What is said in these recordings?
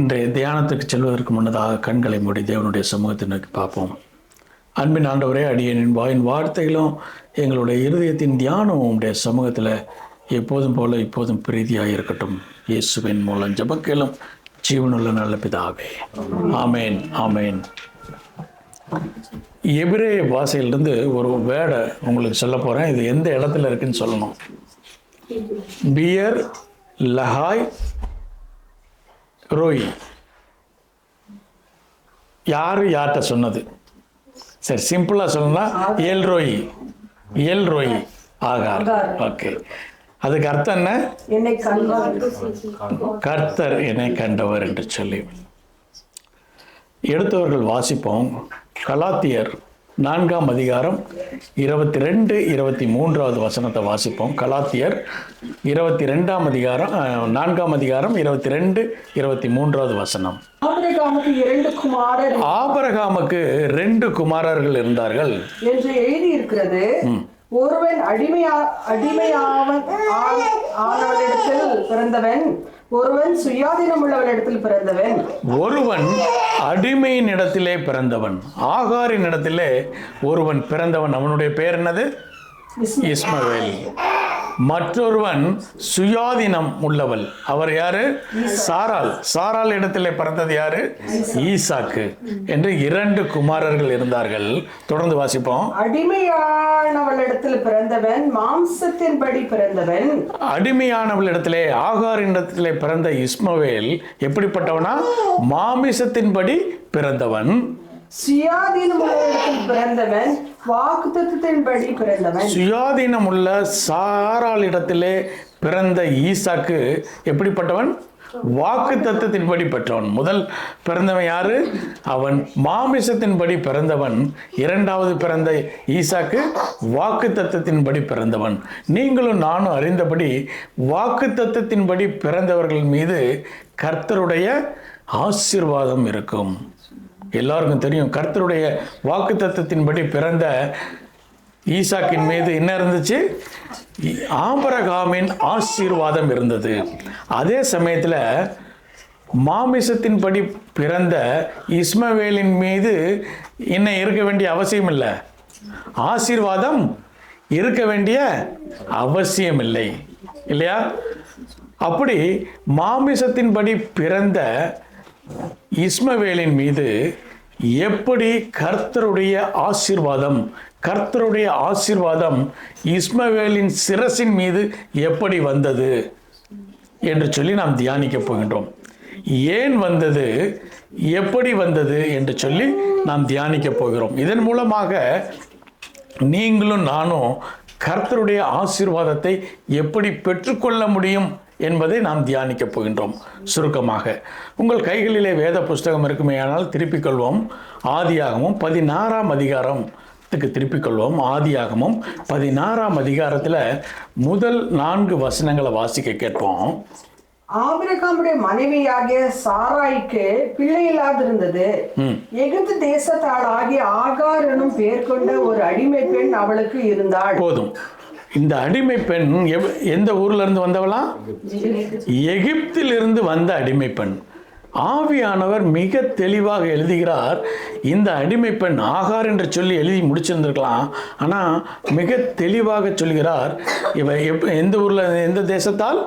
இன்றைய தியானத்துக்கு செல்வதற்கு முன்னதாக கண்களை மூடி தேவனுடைய சமூகத்தை நோக்கி பார்ப்போம். அன்பின் ஆண்டவரே, அடியனின் வாயின் வார்த்தைகளும் எங்களுடைய இருதயத்தின் தியானம் உடைய சமூகத்தில் எப்போதும் போல இப்போதும் பிரீதியாக இருக்கட்டும். இயேசுவின் மூலம் ஜெபக்கேளும் ஜீவனுள்ள நல்ல பிதாவே, ஆமேன் ஆமேன். எபிரேய பாஷையிலிருந்து ஒரு வேர்டை உங்களுக்கு சொல்ல போகிறேன். இது எந்த இடத்துல இருக்குன்னு சொல்லணும். பியர் லஹாய் ரோய். யார்கிட்ட சொன்னது? சரி, சிம்பிளாக சொல்லணும்னா எல் ரோய் ஆகார். ஓகே, அதுக்கு அர்த்தம் என்ன? கர்த்தர் என்னை கண்டவர் என்று சொல்லி. எடுத்தவர்கள் வாசிப்போம். கலாத்தியர் 4ஆம் அதிகாரம் 22, 23வது வசனத்தை வாசிப்போம். கலாத்தியர் 22ஆம் அதிகாரம் 4ஆம் அதிகாரம் 22, 23வது வசனம். ஆபிரகாமுக்கு 2 குமாரர்கள் இருந்தார்கள் என்று எழுதி இருக்கிறது. ஒருவன் அடிமையானவனிடத்தில் பிறந்தவன், ஒருவன் சுயாதீனம் உள்ளவனிடத்தில் பிறந்தவன். ஒருவன் அடிமையின் இடத்திலே பிறந்தவன், ஆகாரின் இடத்திலே ஒருவன் பிறந்தவன். அவனுடைய பெயர் என்னது? இஸ்மவேல். மற்றொருவன் சுயாதீனம் உள்ளவள். அவர் யாரு? சாராள் இடத்திலே பிறந்தது யாரு? ஈசாக்கு என்று 2 குமாரர்கள் இருந்தார்கள். தொடர்ந்து வாசிப்போம். அடிமையானவளிடத்தில் பிறந்தவன் மாம்சத்தின்படி பிறந்தவன். அடிமையானவளிடத்திலே ஆகாரின் இடத்திலே பிறந்த இஸ்மவேல் எப்படிப்பட்டவனா? மாமிசத்தின்படி பிறந்தவன். சுயாதீனம் பிறந்தவன் வாக்குத்தத்தத்தின்படி பிறந்தவன். சுயாதீனம் உள்ள சாராளிடத்திலே பிறந்த ஈசாக்கு எப்படிப்பட்டவன்? வாக்கு தத்தத்தின்படி பெற்றவன். முதல் பிறந்தவன் யாரு? அவன் மாமிசத்தின்படி பிறந்தவன். 2வது பிறந்த ஈசாக்கு வாக்கு தத்தத்தின்படி பிறந்தவன். நீங்களும் நானும் அறிந்தபடி வாக்கு தத்தத்தின்படி பிறந்தவர்கள் மீது கர்த்தருடைய ஆசீர்வாதம் இருக்கும். எல்லாருக்கும் தெரியும், கர்த்தருடைய வாக்கு தத்தத்தின்படி பிறந்த ஈசாக்கின் மீது என்ன இருந்துச்சு? ஆபிரகாமின் ஆசீர்வாதம் இருந்தது. அதே சமயத்தில் மாமிசத்தின்படி பிறந்த இஸ்மவேலின் மீது என்ன இருக்க வேண்டிய அவசியம் இல்லை, ஆசீர்வாதம் இருக்க வேண்டிய அவசியம் இல்லை, இல்லையா? அப்படி மாமிசத்தின்படி பிறந்த இஸ்மவேலின் மீது எப்படி கர்த்தருடைய ஆசீர்வாதம் இஸ்மவேலின் சிரசின் மீது எப்படி வந்தது என்று சொல்லி நாம் தியானிக்க போகின்றோம். ஏன் வந்தது, எப்படி வந்தது என்று சொல்லி நாம் தியானிக்க போகிறோம். இதன் மூலமாக நீங்களும் நானும் கர்த்தருடைய ஆசீர்வாதத்தை எப்படி பெற்றுக்கொள்ள முடியும் என்பதை நாம் தியானிக்க போகின்றோம். சுருக்கமாக உங்கள் கைகளிலே வேத புஸ்தகம் இருக்குமேயானால் திருப்பிக் கொள்வோம். ஆதியாகமம் 16ஆம் அதிகாரத்துக்கு திருப்பிக் கொள்வோம். ஆதியாகமம் 16ஆம் அதிகாரத்தில் முதல் 4 வசனங்களை வாசிக்க கேட்போம். ஆபிரகாமுடைய மனைவியாகிய சாராய்க்கு பிள்ளை இல்லாதிருந்தது. எகிப்து தேசத்தால் ஆகிய ஆகார் எனும் பெயர் கொண்ட ஒரு அடிமை பெண் அவளுக்கு இருந்தாள். போதும். இந்த அடிமை பெண் எந்த ஊர்ல இருந்து வந்தவளா? எகிப்திலிருந்து வந்த அடிமை பெண். ஆவியானவர் மிக தெளிவாக எழுதுகிறார். இந்த அடிமை பெண் ஆகார் என்று சொல்லி எழுதி முடிச்சிருந்திருக்கலாம், ஆனால் மிக தெளிவாக சொல்கிறார், இவ எந்த ஊர்ல, எந்த தேசத்தால்?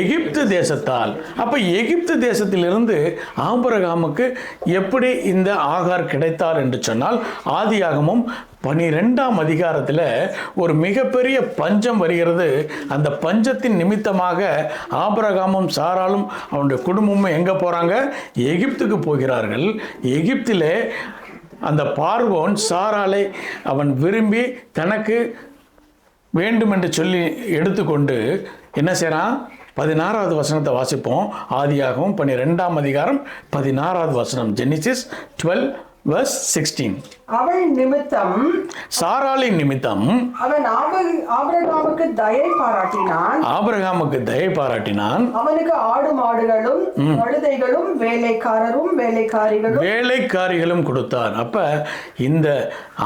எகிப்து தேசத்தால். அப்ப எகிப்து தேசத்திலிருந்து ஆபிரகாமுக்கு எப்படி இந்த ஆகார் கிடைத்தார் என்று சொன்னால், ஆதியாகமம் 12ஆம் அதிகாரத்தில் ஒரு மிகப்பெரிய பஞ்சம் வருகிறது. அந்த பஞ்சத்தின் நிமித்தமாக ஆபிரகாமும் சாராளும் அவனுடைய குடும்பமும் எங்கே போகிறாங்க? எகிப்துக்கு போகிறார்கள். எகிப்திலே அந்த பார்வோன் சாராளை அவன் விரும்பி தனக்கு வேண்டும் என்று சொல்லி எடுத்துக்கொண்டு என்ன செய்கிறான்? 16வது வசனத்தை வாசிப்போம். ஆதியாகமம் 12ஆம் அதிகாரம் 16வது வசனம். ஜெனிசிஸ் 12:16. அவள் நிமித்தம், சாராளின் நிமித்தம் அவன் ஆபிரகாமுக்கு தயை பாராட்டினான். அவனுக்கு ஆடு மாடுகளும் கழுதைகளும் வேலைக்காரிகளும் கொடுத்தான். அப்ப இந்த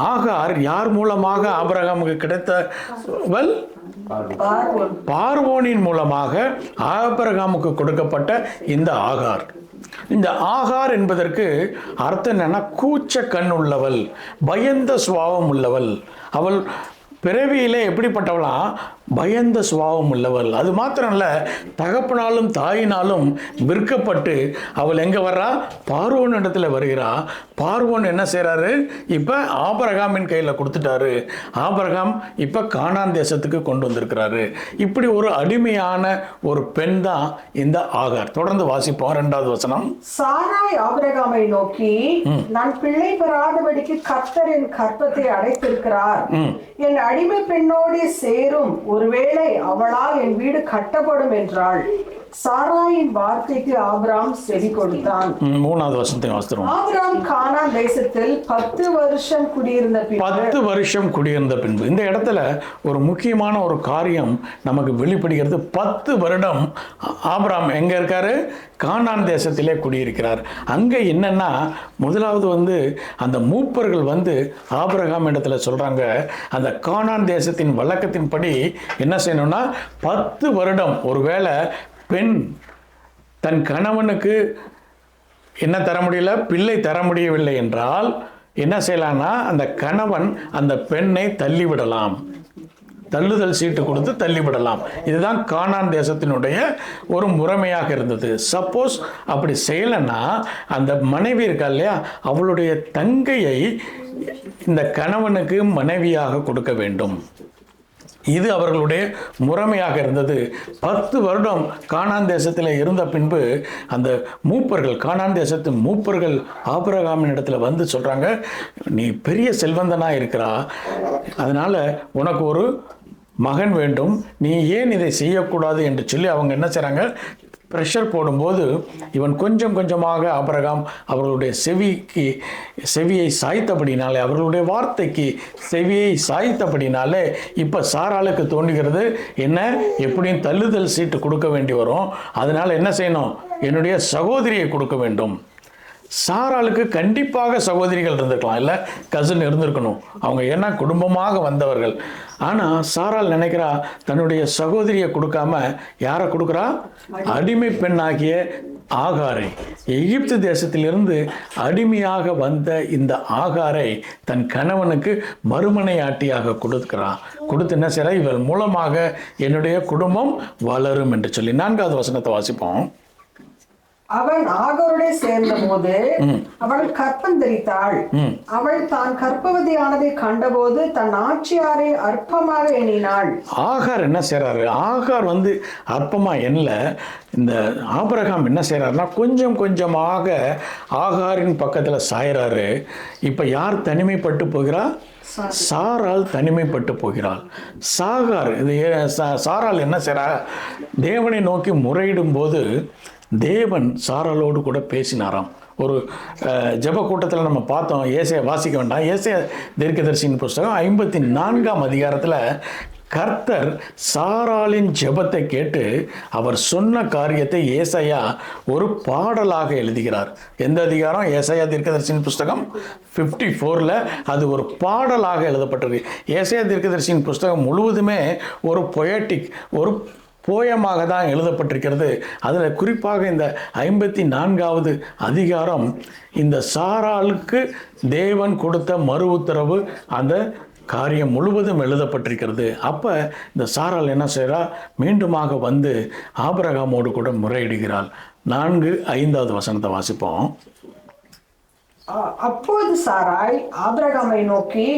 ஆகார் யார் மூலமாக ஆபிரகாமுக்கு கிடைத்தவள்? பார்வோனின் மூலமாக ஆபிரகாமுக்கு கொடுக்கப்பட்ட இந்த ஆகார். இந்த ஆகார் என்பதற்கு அர்த்தம் என்னன்னா, கூச்ச கண் உள்ளவள், பயந்த சுபாவம் உள்ளவள். அவள் பிறவியிலே எப்படிப்பட்டவளா? பயந்த சுபாவம் உள்ளவள். அது மாத்திரம் இல்ல, தகப்பனாலும் தாயினாலும் விற்கப்பட்டு அவள் எங்க வர்றா? பார்வோன் இடத்துல வருகிறா. பார்வோன் என்ன செய்யறாரு? இப்ப ஆபிரகாமின் கையில கொடுத்துட்டாரு. ஆபிரகாம் இப்ப கானான் தேசத்துக்கு கொண்டு வந்திருக்கிறாரு. இப்படி ஒரு அடிமையான ஒரு பெண் தான் இந்த ஆகார். தொடர்ந்து வாசிப்போம் 2வது வசனம். சாராய் ஆபிரகாமை நோக்கி, நான் பிள்ளை பெறாதபடிக்கு கர்த்தர் என் கர்ப்பத்தை அடைத்திருக்கிறார். என் அடிமை பெண்ணோடு சேரும், ஒருவேளை அவளால் என் வீடு கட்டப்படும் என்றாள். சாராயின் வார்த்தைக்கு ஆபிரகாம் செவி கொடுத்தான். 3வது வசனத்தை வாசிக்கிறோம். ஆபிரகாம் கானான் தேசத்தில் 10 வருஷம் குடியிருந்த பின்பு 10 வருஷம் குடியிருந்த பின்பு, இந்த இடத்துல ஒரு முக்கியமான ஒரு காரியம் நமக்கு வெளிப்படுகிறது. 10 வருடம் ஆபிரகாம் எங்க இருக்காரு? கானான் தேசத்திலே குடியிருக்கிறார். அங்க என்னன்னா, முதலாவது அந்த மூப்பர்கள் ஆபிரகாம் இடத்துல சொல்றாங்க, அந்த கானான் தேசத்தின் வழக்கத்தின்படி என்ன செய்யணும்னா, 10 வருடம் ஒருவேளை பெண் தன் கணவனுக்கு என்ன தர முடியல, பிள்ளை தர முடியவில்லை என்றால் என்ன செய்யலாம்னா, அந்த கணவன் அந்த பெண்ணை தள்ளிவிடலாம், தள்ளுதல் சீட்டு கொடுத்து தள்ளிவிடலாம். இதுதான் கானான் தேசத்தினுடைய ஒரு முறைமையாக இருந்தது. சப்போஸ் அப்படி செய்யலைன்னா அந்த மனைவி இருக்கா இல்லையா, அவளுடைய தங்கையை இந்த கணவனுக்கு மனைவியாக கொடுக்க வேண்டும். இது அவர்களுடைய முறைமையாக இருந்தது. 10 வருடம் கானான் தேசத்தில் இருந்த பின்பு அந்த மூப்பர்கள், கானான் தேசத்து மூப்பர்கள் ஆபிரகாமின் இடத்துல சொல்றாங்க, நீ பெரிய செல்வந்தனா இருக்கிறா, அதனால உனக்கு ஒரு மகன் வேண்டும், நீ ஏன் இதை செய்யக்கூடாது என்று சொல்லி அவங்க என்ன செய்றாங்க, ப்ரெஷர் போடும்போது இவன் கொஞ்சம் கொஞ்சமாக ஆபிரகாம் அவர்களுடைய செவியை சாய்த்தபடினாலே, அவர்களுடைய வார்த்தைக்கு செவியை சாய்த்தபடினாலே இப்போ சாராளுக்கு தோன்றுகிறது, என்ன எப்படியும் தள்ளுதல் சீட்டு கொடுக்க வேண்டி வரும், அதனால என்ன செய்யணும், என்னுடைய சகோதரியை கொடுக்க வேண்டும். சாராளுக்கு கண்டிப்பாக சகோதரிகள் இருந்திருக்கலாம், இல்லை கசின் இருந்திருக்கணும், அவங்க ஏன்னா குடும்பமாக வந்தவர்கள். ஆனால் சாராள் நினைக்கிறா, தன்னுடைய சகோதரியை கொடுக்காம யாரை கொடுக்குறா? அடிமை பெண்ணாகிய ஆகாரை, எகிப்து தேசத்திலிருந்து அடிமையாக வந்த இந்த ஆகாரை தன் கணவனுக்கு மறுமனையாட்டியாக கொடுத்து என்ன செய்யறா, இவள் மூலமாக என்னுடைய குடும்பம் வளரும் என்று சொல்லி. 4வது வசனத்தை வாசிப்போம். அவன் ஆகாரோடே சேர்ந்த போது அவள் கற்பம் தரித்தாள். அவள் தான் கர்ப்பவதியானதை கண்டபோது தன் ஆட்சியாரை அற்பமாக எண்ணினாள். ஆகார் என்ன செய்யறாரு? ஆகார் அற்பமா எண்ணல. இந்த ஆபிரகாம் என்ன செய்யறாருன்னா, கொஞ்சம் கொஞ்சமாக ஆகாரின் பக்கத்துல சாயறாரு. இப்ப யார் தனிமைப்பட்டு போகிறா? சாராள் தனிமைப்பட்டு போகிறாள். சாராள் என்ன செய்யறா? தேவனை நோக்கி முறையிடும் போது தேவன் சாராளோடு கூட பேசினாராம். ஒரு ஜெப கூட்டத்தில் நம்ம பார்த்தோம், ஏசாயா வாசிக்க வேண்டாம், ஏசாயா தீர்க்கதரிசியின் புஸ்தகம் 54ஆம் அதிகாரத்தில் கர்த்தர் சாராளின் ஜெபத்தை கேட்டு அவர் சொன்ன காரியத்தை ஏசாயா ஒரு பாடலாக எழுதுகிறார். எந்த அதிகாரம்? ஏசாயா தீர்க்கதரிசியின் புஸ்தகம் 54ல் அது ஒரு பாடலாக எழுதப்பட்டிருக்கு. ஏசாயா தீர்க்கதரிசியின் புஸ்தகம் முழுவதுமே ஒரு பொயட்டிக், ஒரு போயமாக தான் எழுதப்பட்டிருக்கிறது. அதில் குறிப்பாக இந்த 54வது அதிகாரம் இந்த சாராளுக்கு தேவன் கொடுத்த மறு உத்தரவு, அந்த காரியம் முழுவதும் எழுதப்பட்டிருக்கிறது. அப்போ இந்த சாராள் என்ன செய்கிறா? மீண்டுமாக ஆபிரகாமோடு கூட முறையிடுகிறாள். 4-5வது வசனத்தை வாசிப்போம். அப்போது சாராய் ஆபிரகாமை நோக்கி,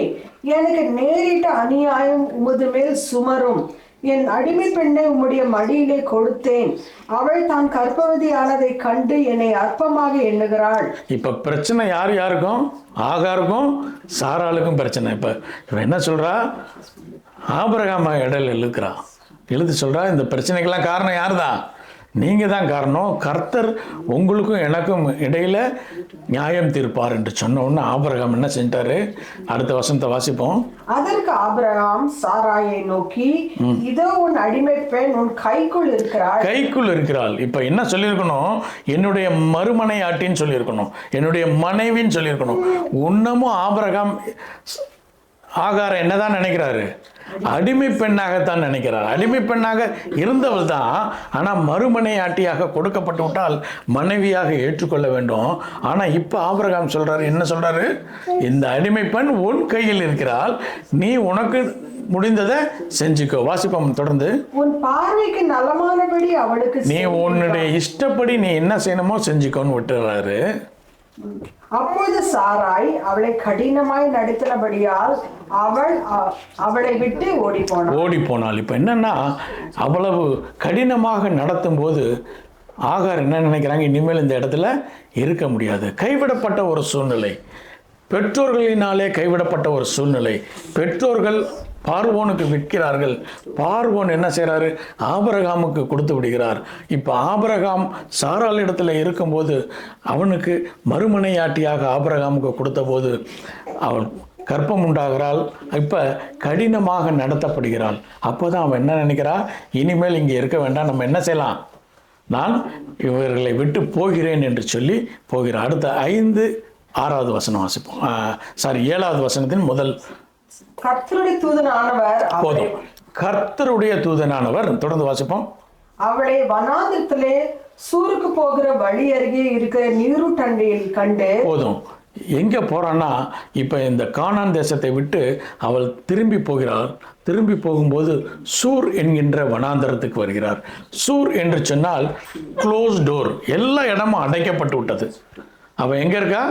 எனக்கு நேரிட்ட அநியாயம் உமது மேல் சுமரும், என் அடிமை பெண்ணை உம்முடைய மடியிலே கொடுத்தேன், அவள் தான் கர்ப்பவதியானதை கண்டு என்னை அற்பமாக எண்ணுகிறாள். இப்ப பிரச்சனை யாருக்கும்? ஆகாருக்கும் சாராளுக்கும் பிரச்சனை. இப்ப என்ன சொல்றா? ஆபிரகாம் இடையில எழுதி சொல்றா, இந்த பிரச்சனைக்கெல்லாம் காரணம் யாருதான்? நீங்க தான் காரணம். கர்த்தர் உங்களுக்கும் எனக்கும் இடையில நியாயம் தீர்ப்பார் என்று சொன்ன உடனே ஆபிரகாம் என்ன செஞ்சாரு? அடுத்த வசனத்தை வாசிப்போம். அதற்கு ஆபிரகாம் சாராயை நோக்கி, இதோ உன் அடிமை பெண் உன் கைக்குள் இருக்கிறாள். இப்ப என்ன சொல்லியிருக்கணும்? என்னுடைய மறுமனையாட்டின்னு சொல்லியிருக்கணும், என்னுடைய மனைவின்னு சொல்லியிருக்கணும். இன்னமும் ஆகாரை என்னதான் நினைக்கிறாரு? அடிமை பெண்ணாகத்தான் நினைக்கிறார். அடிமை பெண்ணாக இருந்தவள் தான், ஆனால் மறுமனையாட்டியாக கொடுக்கப்பட்டு விட்டால் மனைவியாக ஏற்றுக்கொள்ள வேண்டும். ஆனால் இப்போ ஆபிரகாம் சொல்றாரு, என்ன சொல்றாரு? இந்த அடிமை பெண் உன் கையில் இருக்கிறாள், நீ உனக்கு முடிந்ததை செஞ்சுக்கோ. வாசிப்போம் தொடர்ந்து. உன் பார்வைக்கு நலமானபடி அவளுக்கு நீ உன்னுடைய இஷ்டப்படி நீ என்ன செய்யணுமோ செஞ்சுக்கோன்னு விட்டுறாரு. அப்பொழுது சாராய் அவளை கடினமாய் நடத்தினபடியால் அவளை விட்டு ஓடி போனாள். இப்போ என்னன்னா, அவ்வளவு கடினமாக நடத்தும் போது ஆகார் என்ன நினைக்கிறாங்க? இனிமேல் இந்த இடத்துல இருக்க முடியாது. கைவிடப்பட்ட ஒரு சூழ்நிலை, பெற்றோர்களினாலே கைவிடப்பட்ட ஒரு சூழ்நிலை. பெற்றோர்கள் பார்வோனுக்கு விற்கிறார்கள். பார்வோன் என்ன செய்கிறாரு? ஆபிரகாமுக்கு கொடுத்து விடுகிறார். இப்போ ஆபிரகாம் சாராள் இடத்துல இருக்கும்போது அவனுக்கு மறுமனையாட்டியாக ஆபிரகாமுக்கு கொடுத்த போது அவள் கற்பம் உண்டாகிறாள். இப்போ கடினமாக நடத்தப்படுகிறாள். அப்போ தான் அவன் என்ன நினைக்கிறா? இனிமேல் இங்கே இருக்க வேண்டாம், நம்ம என்ன செய்யலாம்? நான் இவர்களை விட்டு போகிறேன் என்று சொல்லி போகிறார். அடுத்த 5-6வது வசனம் வாசிப்போம். 7வது வசனத்தின் முதல். கர்த்தருடைய தூதனானவர் போதும். கர்த்தருடைய தூதனானவர், தொடர்ந்து வாசிப்போம். அவளை வனாந்திரத்திலே சூருக்கு போகிற வழி அருகே இருக்கிற நீருட்டண்டையில் கண்டு. போதும். எங்க போறான்னா, இப்ப இந்த கானான் தேசத்தை விட்டு அவள் திரும்பி போகிறாள். திரும்பி போகும்போது சூர் என்கின்ற வனாந்தரத்துக்கு வருகிறார். சூர் என்று சொன்னால் க்ளோஸ் டோர், எல்லா இடமும் அடைக்கப்பட்டு விட்டது. அவ எங்க இருக்கா?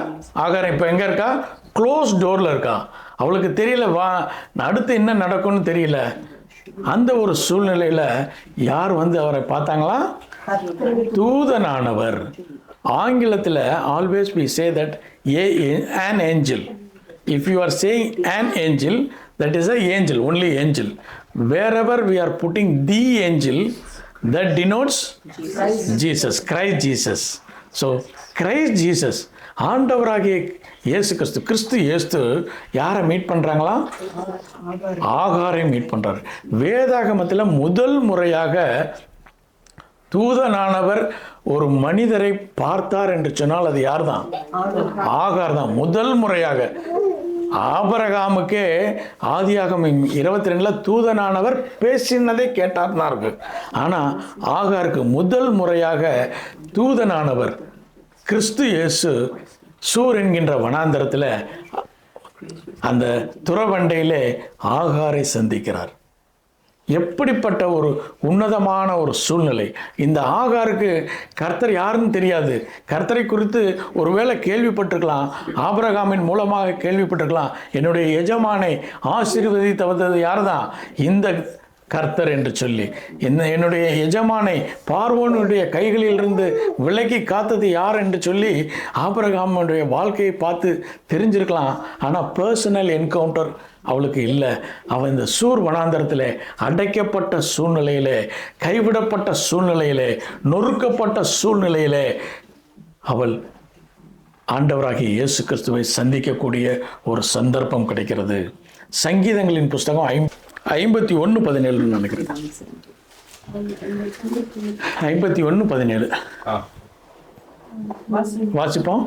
ஆகாரம் இப்ப எங்க இருக்கா? க்ளோஸ் டோர்ல இருக்கா. அவளுக்கு தெரியல, அடுத்து என்ன நடக்கும்னு தெரியல. அந்த ஒரு சூழ்நிலையில யார் வந்து அவரை பார்த்தாங்களா? தூதனானவர். ஆங்கிலத்தில் always we say that an angel. If you are saying an angel, that is a angel, only angel. Wherever we are putting the angel, that denotes Jesus, Christ Jesus. So Christ Jesus, ஆண்டவராகிய இயேசு கிறிஸ்து, கிறிஸ்து இயேசு யாரை meet பண்ணுறாங்களா? ஆகாரை meet பண்ணுறாரு. வேதாகமத்தில் முதல் முறையாக தூதனானவர் ஒரு மனிதரை பார்த்தார் என்று சொன்னால் அது யார் தான்? ஆகார் தான். முதல் முறையாக. ஆபிரகாமுக்கே ஆதியாகமம் 22 தூதனானவர் பேசினதை கேட்டார்னா இருக்கு. ஆனால் ஆகாருக்கு முதல் முறையாக தூதனானவர் கிறிஸ்து இயேசு சூர் என்கின்ற வனாந்தரத்தில் அந்த துறவண்டையிலே ஆகாரை சந்திக்கிறார். எப்படிப்பட்ட ஒரு உன்னதமான ஒரு சூழ்நிலை. இந்த ஆகாருக்கு கர்த்தர் யாருன்னு தெரியாது. கர்த்தரை குறித்து ஒருவேளை கேள்விப்பட்டிருக்கலாம், ஆபிரகாமின் மூலமாக கேள்விப்பட்டிருக்கலாம். என்னுடைய எஜமானை ஆசீர்வதித்து வந்தது யார் தான்? இந்த கர்த்தர் என்று சொல்லி. என்னுடைய எஜமானை பார்வோனுடைய கைகளிலிருந்து விலக்கி காத்தது யார் என்று சொல்லி ஆபிரகாமுடைய வாழ்க்கையை பார்த்து தெரிஞ்சிருக்கலாம். ஆனால் பர்சனல் என்கவுண்டர் அவளுக்கு இல்லை. அவள் இந்த சூர் வனாந்தரத்தில் அடைக்கப்பட்ட சூழ்நிலையிலே, கைவிடப்பட்ட சூழ்நிலையிலே, நொறுக்கப்பட்ட சூழ்நிலையிலே அவள் ஆண்டவராகிய இயேசு கிறிஸ்துவை சந்திக்கக்கூடிய ஒரு சந்தர்ப்பம் கிடைக்கிறது. சங்கீதங்களின் புஸ்தகம் 51:17 நினைக்கிறேன். 51:17 வாசிப்போம்.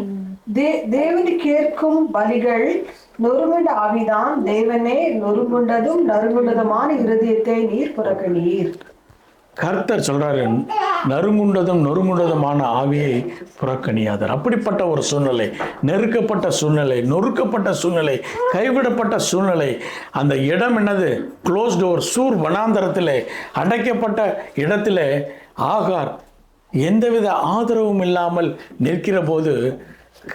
தேவனு கேட்கும் பலிகள் நொறுங்குண்ட ஆவிதான். தேவனே, நொறுங்குண்டதும் நறுங்குண்டதுமான இருதயத்தை நீர் புறக்கணீர். கர்த்தர் சொல்றாரு, நறுங்குண்டதும் நொறுங்குண்டதுமான ஆவியை புறக்கணியாதர். அப்படிப்பட்ட ஒரு சூழ்நிலை, நெருக்கப்பட்ட சூழ்நிலை, நொறுக்கப்பட்ட சூழ்நிலை, கைவிடப்பட்ட சூழ்நிலை. அந்த இடம் என்னது? க்ளோஸ் டோர், சூர் வனாந்தரத்திலே அடைக்கப்பட்ட இடத்திலே ஆகார் எந்தவித ஆதரவும் இல்லாமல் நிற்கிற போது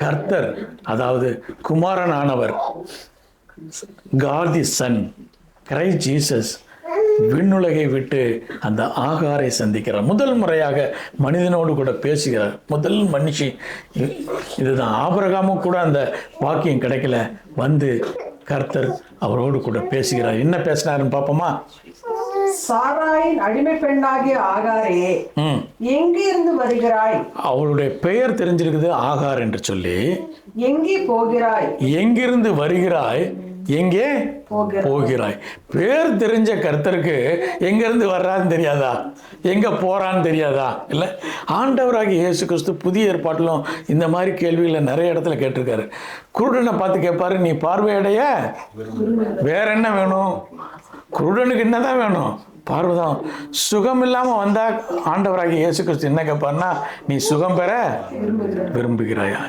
கர்த்தர், அதாவது குமாரனானவர், God the Son, Christ Jesus, விண்ணுலகை விட்டு அந்த ஆகாரை சந்திக்கிறார். முதல் முறையாக மனிதனோடு கூட பேசுகிறார். முதல் மனுஷி இதுதான். ஆபிரகாமும் கூட அந்த வாக்கியம் கிடைக்கல. வந்து கர்த்தர் அவரோடு கூட பேசுகிறார். என்ன பேசினாருன்னு பார்ப்போமா? சாராயின் அடிமை பெண்ணாகிய ஆகாரே, எங்கிருந்து வருகிறாய்? அவளுடைய பெயர் தெரிஞ்சிருக்குது, ஆகார் என்று சொல்லி. எங்கே போகிறாய்? எங்கிருந்து வருகிறாய்? எங்கே போகிறாய். பேர் தெரிஞ்ச கர்த்தருக்கு எங்கேருந்து வர்றான்னு தெரியாதா, எங்கே போகிறான்னு தெரியாதா? இல்லை, ஆண்டவராகிய இயேசு கிறிஸ்து புதிய ஏற்பாட்டிலும் இந்த மாதிரி கேள்விகளை நிறைய இடத்துல கேட்டிருக்காரு. குருடனை பார்த்து கேட்பாரு, நீ பார்வையடைய வேற என்ன வேணும்? குருடனுக்கு என்னதான் வேணும்? பார்வைதான். சுகம் இல்லாமல் வந்தால் ஆண்டவராகிய இயேசு கிறிஸ்து என்ன கேட்பார்னா, நீ சுகம் பெற விரும்புகிறாயா?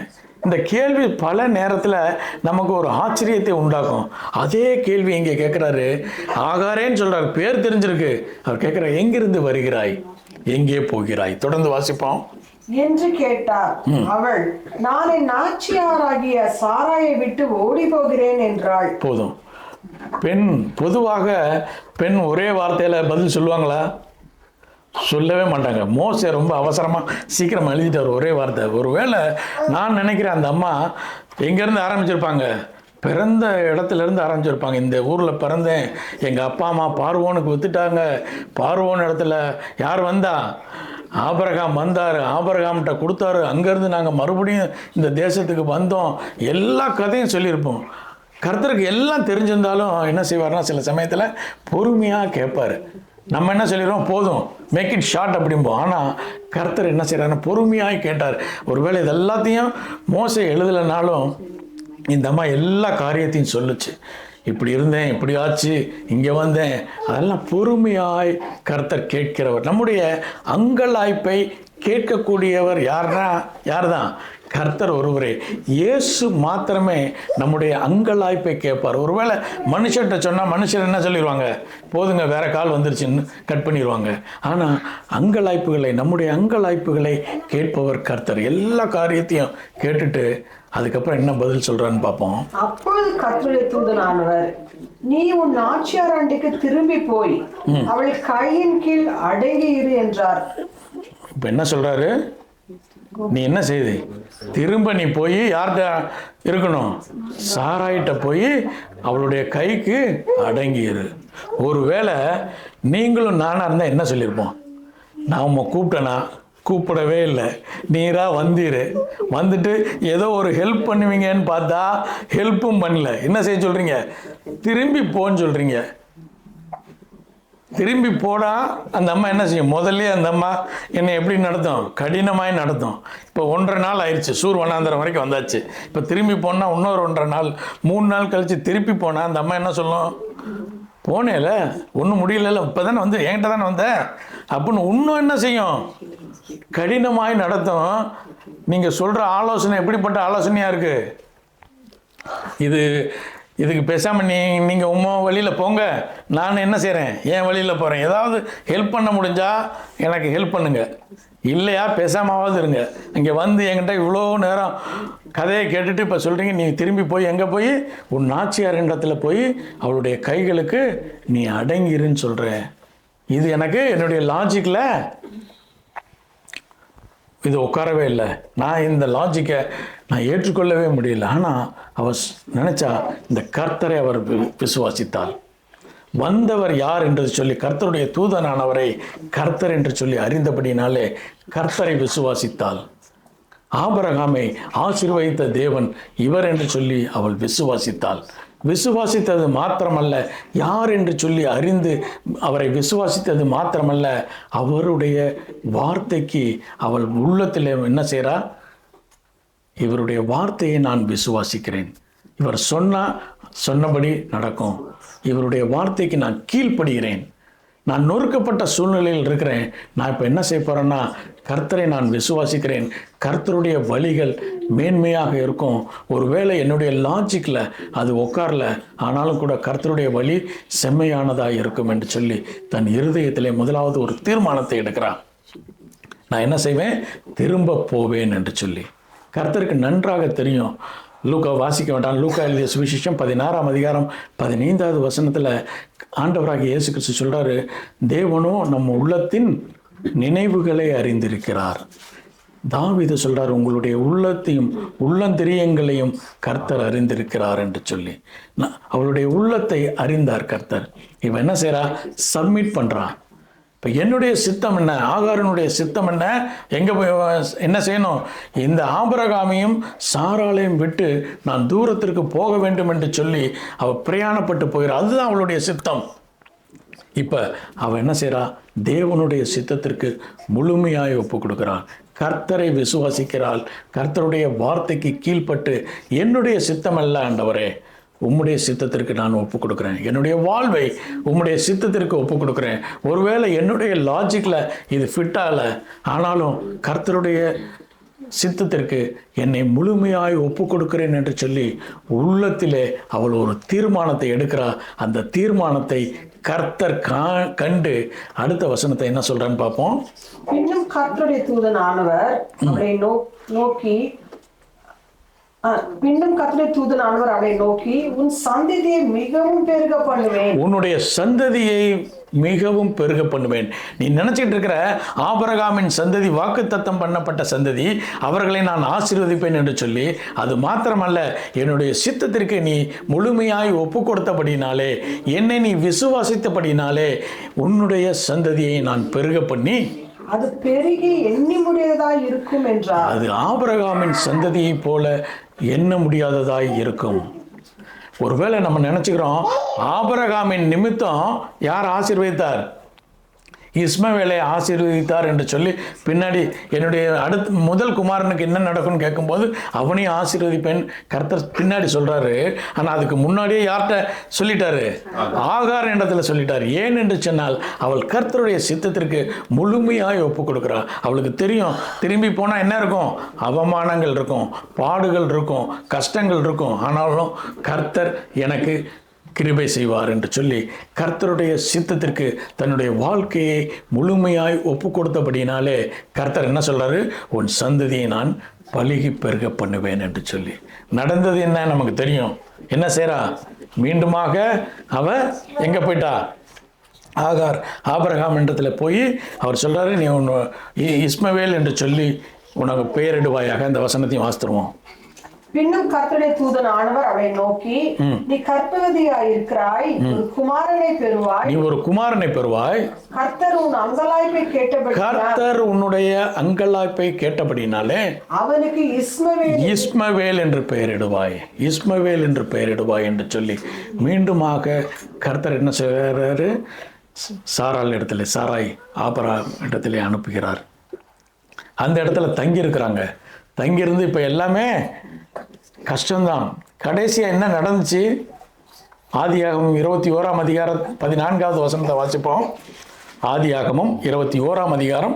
இந்த கேள்வி பல நேரத்தில் நமக்கு ஒரு ஆச்சரியத்தை உண்டாக்கும். அதே கேள்வி இங்கே கேட்குறாரு. ஆகாரேன்னு சொல்கிறார், பேர் தெரிஞ்சிருக்கு. அவர் கேட்குறார், எங்கிருந்து வருகிறாய், எங்கே போகிறாய்? தொடர்ந்து வாசிப்போம். என்று கேட்டார். அவள், நான் என் நாச்சியாராகிய சாராயை விட்டு ஓடி போகிறேன் என்றாள். போதும். பெண், பொதுவாக பெண் ஒரே வார்த்தையில் பதில் சொல்லுவாங்களா? சொல்லவே மாட்டாங்க. மோசே ரொம்ப அவசரமாக சீக்கிரம் எழுதிட்டார் ஒரே வார்த்தை. ஒருவேளை நான் நினைக்கிறேன் அந்த அம்மா எங்கேருந்து ஆரம்பிச்சிருப்பாங்க, பிறந்த இடத்துலேருந்து ஆரம்பிச்சிருப்பாங்க. இந்த ஊரில் பிறந்தேன், எங்கள் அப்பா அம்மா பார்வோனுக்கு வித்துட்டாங்க, பார்வோன் இடத்துல யார் வந்தா? ஆபிரகாம் வந்தார், ஆபிரகாம்கிட்ட கொடுத்தாரு, அங்கேருந்து நாங்கள் மறுபடியும் இந்த தேசத்துக்கு வந்தோம், எல்லா கதையும் சொல்லியிருப்போம். கர்த்தருக்கு எல்லாம் தெரிஞ்சிருந்தாலும் என்ன செய்வார்னா சில சமயத்தில் பொறுமையாக கேட்பார். நம்ம என்ன சொல்லிடுவோம், போதும், மேக் இட் ஷார்ட் அப்படிம்போம். ஆனால் கர்த்தர் என்ன செய்கிறாருன்னா பொறுமையாக கேட்டார். ஒருவேளை இது எல்லாத்தையும் மோசே எழுதலைனாலும் இந்த அம்மா எல்லா காரியத்தையும் சொல்லுச்சு. இப்படி இருந்தேன், இப்படி ஆச்சு, இங்கே வந்தேன், அதெல்லாம் பொறுமையாய் கர்த்தர் கேட்கிறவர். நம்முடைய அங்கலாய்ப்பை கேட்கக்கூடியவர் யார் தான்? கர்த்தர் ஒருவரே. இயேசு மாத்திரமே நம்முடைய அங்கலாய்ப்பை கேட்பார். ஒருவேளை மனுஷர்கிட்ட சொன்னால் மனுஷர் என்ன சொல்லிடுவாங்க, போதுங்க வேற கால் வந்துருச்சுன்னு கட் பண்ணிடுவாங்க. ஆனால் அங்கலாய்ப்புகளை, நம்முடைய அங்கலாய்ப்புகளை கேட்பவர் கர்த்தர். எல்லா காரியத்தையும் கேட்டுட்டு அதுக்கப்புறம் என்ன பதில் சொல்றான்னு பார்ப்போம். அப்பொழுது கர்த்தருடைய தூதனானவர், நீ உன் நாச்சியாராண்டிக்கு திரும்பி போய் அவள் கையின் கீழ் அடங்கி இரு என்றார். இப்போ என்ன சொல்றாரு? நீ என்ன செய்து திரும்ப நீ போய் யார்கிட்ட இருக்கணும்? சாராயிட்ட போய் அவளுடைய கைக்கு அடங்கிரு. ஒருவேளை நீங்களும் நானாக இருந்தால் என்ன சொல்லியிருப்போம்? நான் உம்மை கூப்பிட்டேனா? கூப்பிடவே இல்லை, நீரா வந்தீரு. வந்துட்டு ஏதோ ஒரு ஹெல்ப் பண்ணுவீங்கன்னு பார்த்தா ஹெல்ப்பும் பண்ணல. என்ன செய்ய சொல்கிறீங்க? திரும்பி போன்னு சொல்கிறீங்க. திரும்பி போடா. அந்த அம்மா என்ன செய்யும்? முதல்ல அந்த அம்மா என்னை எப்படி நடத்தும்? கடினமாய் நடத்தும். இப்போ 1.5 நாள் ஆயிடுச்சு, சூர் வனாந்தரம் வரைக்கும் வந்தாச்சு. இப்போ திரும்பி போனால் இன்னொரு 1.5 நாள் 3 நாள் கழித்து திருப்பி போனால் அந்த அம்மா என்ன சொல்லும்? போனேல, ஒன்றும் முடியல, இப்போ தானே வந்து என்கிட்ட தானே வந்தேன் அப்படின்னு இன்னும் என்ன செய்யும்? கடினமாய் நடத்தும். நீங்கள் சொல்கிற ஆலோசனை எப்படிப்பட்ட ஆலோசனையாக இருக்குது? இதுக்கு பேசாமல் நீங்கள் உம்மா வழியில் போங்க, நான் என்ன செய்கிறேன், என் வழியில் போகிறேன். ஏதாவது ஹெல்ப் பண்ண முடிஞ்சால் எனக்கு ஹெல்ப் பண்ணுங்க, இல்லையா பேசாமாவது இருங்க. இங்கே வந்து என்கிட்ட இவ்வளோ நேரம் கதையை கேட்டுட்டு இப்போ சொல்கிறீங்க நீ திரும்பி போய் எங்கே போய் உன் நாச்சியார் இடத்துல போய் அவளுடைய கைகளுக்கு நீ அடங்கிருன்னு சொல்கிறேன். இது எனக்கு என்னுடைய லாஜிக்கில் இது உட்காரவே இல்லை. நான் இந்த லாஜிக்கை நான் ஏற்றுக்கொள்ளவே முடியல. ஆனால் அவர் நினச்சா இந்த கர்த்தரை அவர் விசுவாசித்தாள். வந்தவர் யார் என்று சொல்லி கர்த்தருடைய தூதனானவரை கர்த்தர் என்று சொல்லி அறிந்தபடினாலே கர்த்தரை விசுவாசித்தாள். ஆபிரகாமை ஆசீர்வதித்த தேவன் இவர் என்று சொல்லி அவள் விசுவாசித்தாள். விசுவாசித்தது மாத்திரமல்ல, யார் என்று சொல்லி அறிந்து அவரை விசுவாசித்தது மாத்திரமல்ல, அவருடைய வார்த்தைக்கு அவள் உள்ளத்தில் என்ன செய்கிறா? இவருடைய வார்த்தையை நான் விசுவாசிக்கிறேன், இவர் சொன்னபடி நடக்கும், இவருடைய வார்த்தைக்கு நான் கீழ்ப்படுகிறேன், நான் நொறுக்கப்பட்ட சூழ்நிலையில் இருக்கிறேன், நான் இப்போ என்ன செய்ய போகிறேன்னா கர்த்தரை நான் விசுவாசிக்கிறேன், கர்த்தருடைய வழிகள் மேன்மையாக இருக்கும். ஒருவேளை என்னுடைய லாஜிக்கில் அது உட்காரல, ஆனாலும் கூட கர்த்தருடைய வழி செம்மையானதாக இருக்கும் என்று சொல்லி தன் இருதயத்திலே முதலாவது ஒரு தீர்மானத்தை எடுக்கிறான். நான் என்ன செய்வேன்? திரும்ப போவேன் என்று சொல்லி. கர்த்தருக்கு நன்றாக தெரியும். லூக்கா வாசிக்க வேண்டாம். லூக்கா எழுதிய சுவிசேஷம் 16ஆம் அதிகாரம் 15வது வசனத்தில் ஆண்டவராகிய இயேசு கிறிஸ்து சொல்கிறாரு, தேவனோ நம்ம உள்ளத்தின் நினைவுகளை அறிந்திருக்கிறார். தாவீது சொல்கிறார், உங்களுடைய உள்ளத்தையும் உள்ளந்திரியங்களையும் கர்த்தர் அறிந்திருக்கிறார் என்று சொல்லி. அவளுடைய உள்ளத்தை அறிந்தார் கர்த்தர். இவன் என்ன செய்கிறா? சப்மிட் பண்ணுறான். இப்போ என்னுடைய சித்தம் என்ன, ஆகாரனுடைய சித்தம் என்ன, எங்கே போய் என்ன செய்யணும், இந்த ஆபிரகாமையும் சாராளையும் விட்டு நான் தூரத்திற்கு போக வேண்டும் என்று சொல்லி அவள் பிரயாணப்பட்டு போகிறாள். அதுதான் அவளுடைய சித்தம். இப்போ அவள் என்ன செய்கிறா, தேவனுடைய சித்தத்திற்கு முழுமையாய் ஒப்பு கொடுக்கிறாள். கர்த்தரை விசுவாசிக்கிறாள். கர்த்தருடைய வார்த்தைக்கு கீழ்ப்பட்டு என்னுடைய சித்தம் அல்ல ஆண்டவரே, உம்முடைய சித்தத்திற்கு நான் ஒப்பு கொடுக்குறேன், என்னுடைய வாழ்வை உம்முடைய சித்தத்திற்கு ஒப்பு கொடுக்குறேன். ஒருவேளை என்னுடைய லாஜிக்கில் இது ஃபிட் ஆகலை, ஆனாலும் கர்த்தருடைய சித்தத்திற்கு என்னை முழுமையாய் ஒப்பு கொடுக்கிறேன் என்று சொல்லி உள்ளத்திலே அவள் ஒரு தீர்மானத்தை எடுக்கிறாள். அந்த தீர்மானத்தை கர்த்தர் கண்டு அடுத்த வசனத்தை என்ன சொல்றான்னு பார்ப்போம். இன்னும் கர்த்தருடைய தூதனானவர் அவளை நோக்கி அவளை நோக்கி உன் சந்ததியை மிகவும் பெருக பண்ணுவேன், உன்னுடைய சந்ததியை மிகவும் பெருக பண்ணுவேன். நீ நினைச்சிட்டு இருக்கிற ஆபிரகாமின் சந்ததி வாக்குத்தத்தம் பண்ணப்பட்ட சந்ததி, அவர்களை நான் ஆசீர்வதிப்பேன் என்று சொல்லி, அது மாத்திரமல்ல, என்னுடைய சித்தத்திற்கு நீ முழுமையாய் ஒப்பு கொடுத்தபடினாலே, என்னை நீ விசுவாசித்தபடினாலே உன்னுடைய சந்ததியை நான் பெருக பண்ணி அது பெருகி எண்ணி முடியாததாய் இருக்கும் என்றார். அது ஆபிரகாமின் சந்ததியை போல எண்ண முடியாததாய் இருக்கும். ஒருவேளை நம்ம நினைச்சுக்கிறோம், ஆபிரகாமின் நிமித்தம் யார் ஆசீர்வதித்தார், இஸ்மவேலை ஆசீர்வதித்தார் என்று சொல்லி பின்னாடி என்னுடைய முதல் குமாரனுக்கு என்ன நடக்கும்னு கேட்கும்போது அவனையும் ஆசீர்வதிப்பேன் கர்த்தர் பின்னாடி சொல்றாரு. ஆனால் அதுக்கு முன்னாடியே யார்கிட்ட சொல்லிட்டாரு, ஆகார் இடத்துல சொல்லிட்டார். ஏன் என்று சொன்னால் அவள் கர்த்தருடைய சித்தத்திற்கு முழுமையாய் ஒப்பு கொடுக்குறாள். அவளுக்கு தெரியும், திரும்பி போனால் என்ன இருக்கும், அவமானங்கள் இருக்கும், பாடுகள் இருக்கும், கஷ்டங்கள் இருக்கும், ஆனாலும் கர்த்தர் எனக்கு கிருபை செய்வார் என்று சொல்லி கர்த்தருடைய சித்தத்திற்கு தன்னுடைய வாழ்க்கையை முழுமையாய் ஒப்பு கொடுத்தபடினாலே கர்த்தர் என்ன சொல்றாரு, உன் சந்ததியை நான் பலுகி பெருக பண்ணுவேன் என்று சொல்லி. நடந்தது என்ன நமக்கு தெரியும். என்ன செய்றா, மீண்டுமாக அவ எங்க போயிட்டா, ஆகார் ஆபிரகாம் இடத்துல போய் அவர் சொல்றாரு, நீ இஸ்மவேல் என்று சொல்லி உனக்கு பெயரிடுவாயாக. இந்த வசனத்தையும் வாசித்துருவோம். பின்னும் கர்த்தருடைய தூதனானவர் அவளை நோக்கி நீ கர்ப்பவதியாய் இருக்கிறாய், ஒரு குமாரனை பெறுவாய், நீ ஒரு குமாரனை பெறுவாய், கர்த்தர் உன் அங்கலாய்ப்பை கேட்டபடி, கர்த்தர் உன்னுடைய அங்கலாய்ப்பை கேட்டபடினாலே அவனுக்கு இஸ்மவேல் என்று பெயரிடுவாய், இஸ்மவேல் என்று பெயரிடுவாய் என்று சொல்லி மீண்டுமாக கர்த்தர் என்ன செய்கிறாரு, சாராள் இடத்துல, சாராய் ஆபிரகாம் இடத்துல அனுப்புகிறார். அந்த இடத்துல தங்கி இருக்கிறாங்க. தங்கியிருந்து இப்போ எல்லாமே கஷ்டம்தான். கடைசியாக என்ன நடந்துச்சு, ஆதியாகமம் 21ஆம் அதிகாரம் 14வது வசனத்தை வாசிப்போம். ஆதியாகமம் 21ஆம் அதிகாரம்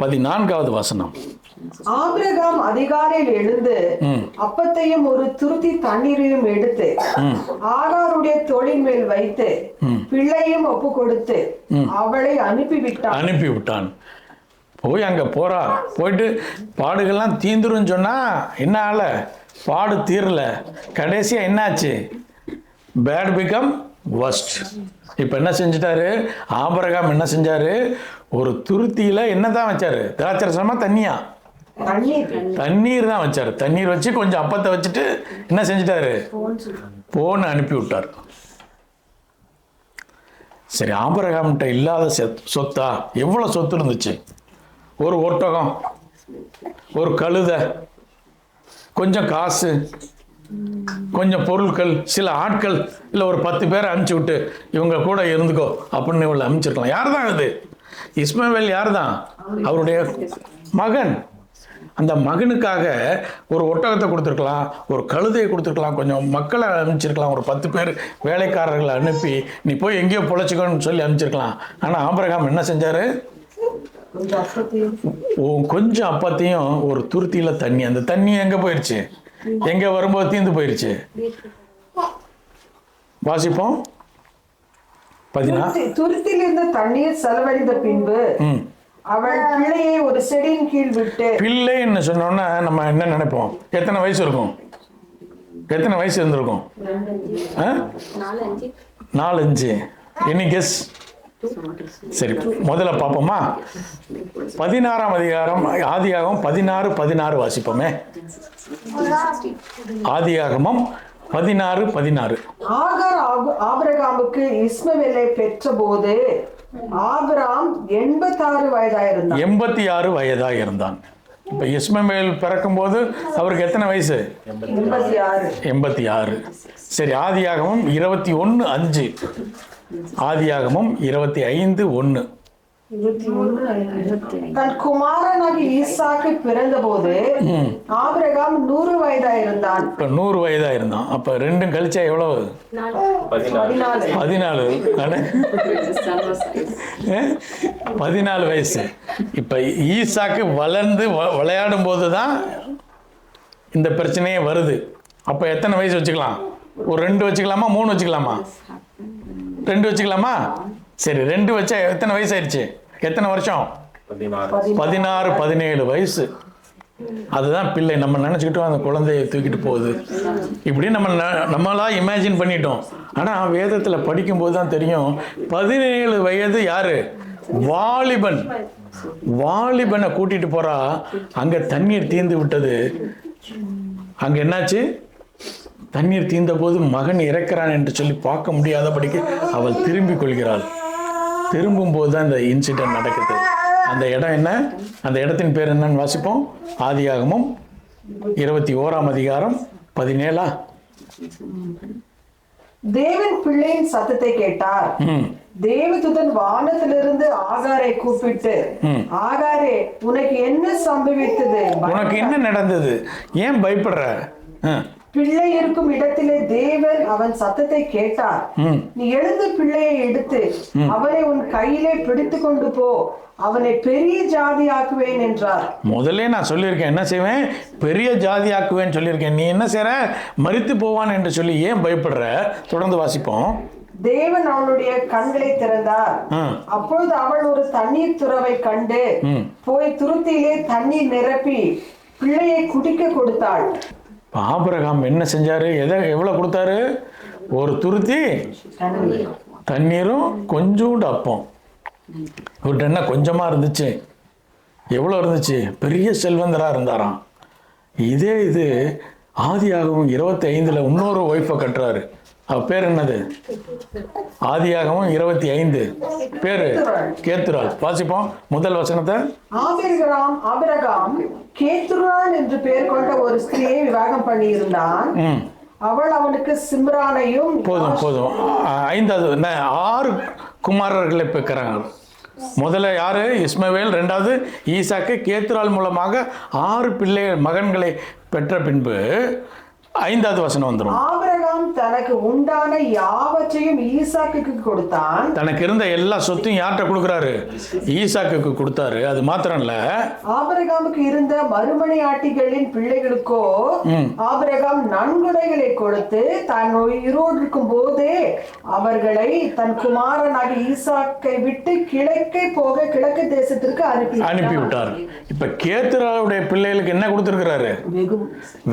14வது வசனம். ஆபிரகாம் அதிகாலையில் எழுந்து அப்பத்தையும் ஒரு துருத்தி தண்ணீரையும் எடுத்து ஆகாருடைய தோளின் மேல் வைத்து பிள்ளையும் ஒப்பு கொடுத்து அவளை அனுப்பிவிட்டான். போய் அங்கே போறா. போயிட்டு பாடுகள்லாம் தீந்துருன்னு சொன்னால் என்ன ஆகல, பாடு தீரல. கடைசியாக என்னாச்சு, பேட் பிகம் வர்ஸ்ட். இப்போ என்ன செஞ்சிட்டாரு ஆபிரகாம், என்ன செஞ்சாரு, ஒரு துருத்தியில் என்ன தான் வச்சாரு, திராட்சரசமா தண்ணியா, தண்ணீர் தான் வச்சாரு. தண்ணீர் வச்சு கொஞ்சம் அப்பத்தை வச்சுட்டு என்ன செஞ்சிட்டாரு, போன்னு அனுப்பி விட்டார். சரி, ஆபிரகாம்கிட்ட இல்லாத சொத்தா, எவ்வளோ சொத்து இருந்துச்சு, ஒரு ஒட்டகம், ஒரு கழுதை, கொஞ்சம் காசு, கொஞ்சம் பொருட்கள், சில ஆட்கள், இல்லை ஒரு 10 பேரை அனுப்பிச்சி விட்டு இவங்க கூட இருந்துக்கோ அப்படின்னு இவங்களை அனுப்பிச்சிருக்கலாம். யார் தான் அது, இஸ்மவேல் யார் தான், அவருடைய மகன். அந்த மகனுக்காக ஒரு ஒட்டகத்தை கொடுத்துருக்கலாம், ஒரு கழுதையை கொடுத்துருக்கலாம், கொஞ்சம் மக்களை அனுப்பிச்சிருக்கலாம், ஒரு 10 பேர் வேலைக்காரர்களை அனுப்பி நீ போய் எங்கேயோ பொழைச்சிக்கோன்னு சொல்லி அனுப்பிச்சிருக்கலாம். ஆனால் ஆபிரகாம் என்ன செஞ்சாரு, கொஞ்சம் அப்பத்தையும் ஒரு துருத்தியில தண்ணி, அந்த தண்ணி எங்க போயிருச்சு, எங்க வரும்போது தீர்ந்து போயிருச்சு. வாசிப்போம். 16. துருத்திலிருந்து தண்ணீர் செலவழிந்த பின்பு அவள் பிள்ளையை ஒரு செடியின் கீழ் விட்டு, பிள்ளைன்னு சொன்னோன்னா நம்ம என்ன நினைப்போம், எத்தனை வயசு இருக்கும், எத்தனை வயசு இருந்திருக்கும், 4-5. Any guess? சரி, முதல்ல பார்ப்போமா. 16ஆம் அதிகாரம் ஆதியாகமம் 16:16 வாசிப்போமே. ஆதியாகமம் 16. ஆகார் ஆபிரகாமுக்கு இஸ்மவேலை பெற்றபோது ஆபிராம் 86 வயதாயிருந்தான். 86 வயதாக இருந்தான். இப்போ இஸ்மவேல் பிறக்கும்போது அவருக்கு எத்தனை வயசு? 86. சரி, ஆதியாகமம் 21:5. ஆதியாகமம் 25:1. தன் குமாரனாகி ஈசாக்கு பிறந்தபோது ஆபிரகாம் 100 வயதாயிருந்தான். இப்போ 100 வயதாக இருந்தான். அப்போ ரெண்டும் கழிச்சா எவ்வளவு? 14. 14 வயசு. இப்போ ஈசாக்கு வளர்ந்து விளையாடும் போது தான் இந்த பிரச்சனையே வருது. அப்போ எத்தனை வயசு வச்சுக்கலாம்? ஒரு 2 வச்சுக்கலாமா, 3 வச்சுக்கலாமா? 2 வச்சுக்கலாமா? சரி, 2 வச்சா எத்தனை வயசு ஆயிடுச்சு? எத்தனை வருஷம்? 16, 17 வயசு. அதுதான் பிள்ளை. நம்ம நினச்சிக்கிட்டோம் அந்த குழந்தைய தூக்கிட்டு போகுது, இப்படி நம்மளா இமேஜின் பண்ணிட்டோம். ஆனால் வேதத்தில் படிக்கும்போது தான் தெரியும் 17 வயது யாரு? வாலிபன். வாலிபனை கூட்டிட்டு போறா. அங்கே தண்ணீர் தீர்ந்து விட்டது. அங்கே என்னாச்சு? தண்ணீர் தீர்ந்த போது மகன் இறக்கிறான் என்று சொல்லி பார்க்க முடியாதபடிக்கு அவள் திரும்பிக் கொள்கிறாள். திரும்பும் போது தான் இந்த இன்சிடென்ட் நடக்குது. அந்த இடம் என்ன? அந்த இடத்தின் பேர் என்னன்னு வாசிப்போம். ஆதியாகமம் 21:17. தேவன் பிள்ளையின் சத்தத்தை கேட்டார். தேவதூதன் வானத்திலிருந்து ஆகாரை கூப்பிட்டு, ஆகாரே, உனக்கு என்ன சம்பவித்தது? உனக்கு என்ன நடந்தது? ஏன் பயப்படுற? பிள்ளை இருக்கும் இடத்திலே தேவன் அவன் சத்தத்தை கேட்டார். நீ எழுந்து பிள்ளையை எடுத்து அவனை உன் கையிலே பிடித்து கொண்டு போ, அவனை பெரிய ஜாதி ஆக்குவேன் என்றார். முதல்ல நான் சொல்லியிருக்கேன், என்ன செய்வேன்? பெரிய ஜாதி ஆக்குவேன் சொல்லியிருக்கேன். நீ என்ன செய்ற? மரித்து போவான் என்று சொல்லி ஏன் பயப்படுற? தொடர்ந்து வாசிப்போம். தேவன் அவளுடைய கண்களை திறந்தார். அப்பொழுது அவள் ஒரு தண்ணீர் துறவை கண்டு போய் துருத்தியிலே தண்ணீர் நிரப்பி பிள்ளையை குடிக்க கொடுத்தாள். ஆபிரகாம் என்ன செஞ்சாரு? எவ்வளவு கொடுத்தாரு? ஒரு துருத்தி தண்ணீரும் கொஞ்சோண்டு அப்பம். இவர்கிட்ட என்ன கொஞ்சமா இருந்துச்சு? எவ்வளோ இருந்துச்சு? பெரிய செல்வந்தரா இருந்தாராம். இது ஆதியாகமம் 25 இன்னொரு ஒய்ஃபை கட்டுறாரு. அவ பேர் என்னது? ஆதியாகமம் 25 பேரு கேத்துராள். வாசிப்போம் முதல் வசனத்தை. ஆபிரகாம் கேத்துராள் என்று பெயர் கொண்ட ஒரு ஸ்திரியை விவாகம் பண்ணி இருந்தான். அவள் அவனுக்கு சிம்ரானையும். போதும் 5வது 6 குமாரர்களை பெற்கிறாங்க. முதல்ல யாரு? இஸ்மவேல். 2வது ஈசாக்கு. கேத்துராள் மூலமாக 6 மகன்களை பெற்ற பின்பு 5வது வசனம் வந்துடும். ஆபிரகாம் தனக்கு உண்டான யாவற்றையும் ஈசாக்குக்கு கொடுத்தான். தனக்கு இருந்த எல்லா சொத்தையும் யார்கிட்ட கொடுக்குறாரு? ஈசாக்குக்கு கொடுத்தாரு. அது மாத்திரம் இல்ல, ஆபிரகாமுக்கு இருந்த மறுமணி ஆட்டிகளின் பிள்ளைகளுக்கோ ஆபிரகாம் நன்கொடைகளை கொடுத்து தான் உயிரோடு இருக்கும் போதே அவர்களை தன் குமாரனாக ஈசாக்கை விட்டு கிழக்கு தேசத்திற்கு அனுப்பி விட்டார். இப்ப கேத்துராவுடைய பிள்ளைகளுக்கு என்ன கொடுத்திருக்கிறாரு?